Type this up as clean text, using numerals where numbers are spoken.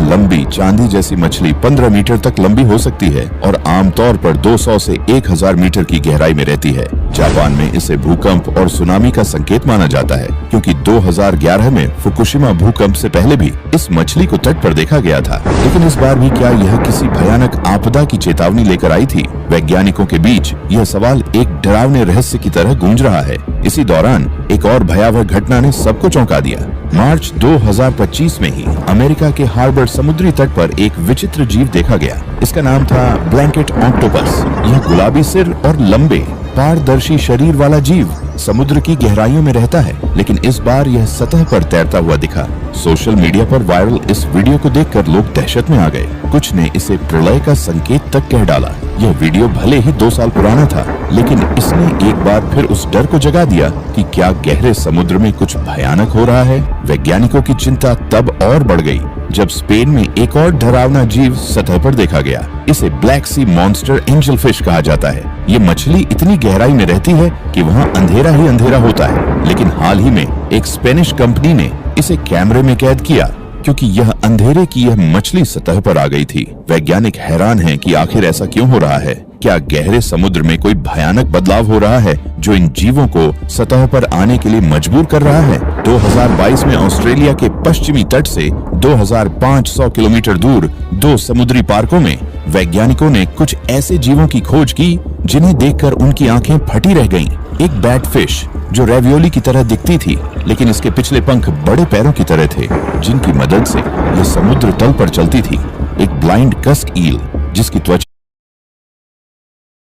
लंबी चांदी जैसी मछली 15 मीटर तक लंबी हो सकती है और आमतौर पर 200 से 1000 मीटर की गहराई में रहती है। जापान में इसे भूकंप और सुनामी का संकेत माना जाता है, क्योंकि 2011 में फुकुशिमा भूकंप से पहले भी इस मछली को तट पर देखा गया था। लेकिन इस बार भी क्या यह किसी भयानक आपदा की चेतावनी लेकर आई थी? वैज्ञानिकों के बीच यह सवाल एक डरावने रहस्य की तरह गूंज रहा है। इसी दौरान एक और भयावह घटना ने सबको चौंका दिया। मार्च 2025 में ही अमेरिका के हार्बर समुद्री तट पर एक विचित्र जीव देखा गया। इसका नाम था ब्लैंकेट ऑक्टोपस। यह गुलाबी सिर और लंबे पारदर्शी शरीर वाला जीव समुद्र की गहराइयों में रहता है, लेकिन इस बार यह सतह पर तैरता हुआ दिखा। सोशल मीडिया पर वायरल इस वीडियो को देखकर लोग दहशत में आ गए। कुछ ने इसे प्रलय का संकेत तक कह डाला। यह वीडियो भले ही 2 साल पुराना था, लेकिन इसने एक बार फिर उस डर को जगा दिया कि क्या गहरे समुद्र में कुछ भयानक हो रहा है। वैज्ञानिकों की चिंता तब और बढ़ गई जब स्पेन में एक और डरावना जीव सतह पर देखा गया। इसे black sea monster angel fish कहा जाता है। ये मछली इतनी गहराई में रहती है कि वहाँ अंधेरा ही अंधेरा होता है, लेकिन हाल ही में एक स्पेनिश कंपनी ने इसे कैमरे में कैद किया, क्योंकि यह अंधेरे की यह मछली सतह पर आ गई थी। वैज्ञानिक हैरान हैं कि आखिर ऐसा क्यों हो रहा है। क्या गहरे समुद्र में कोई भयानक बदलाव हो रहा है जो इन जीवों को सतह पर आने के लिए मजबूर कर रहा है? 2022 में ऑस्ट्रेलिया के पश्चिमी तट से 2500 किलोमीटर दूर 2 समुद्री पार्कों में वैज्ञानिकों ने कुछ ऐसे जीवों की खोज की जिन्हें देखकर उनकी आंखें फटी रह गईं। एक बैट फिश जो रेवियोली की तरह दिखती थी, लेकिन इसके पिछले पंख बड़े पैरों की तरह थे, जिनकी मदद से यह समुद्र तल पर चलती थी। एक ब्लाइंड कस्क ईल जिसकी त्वचा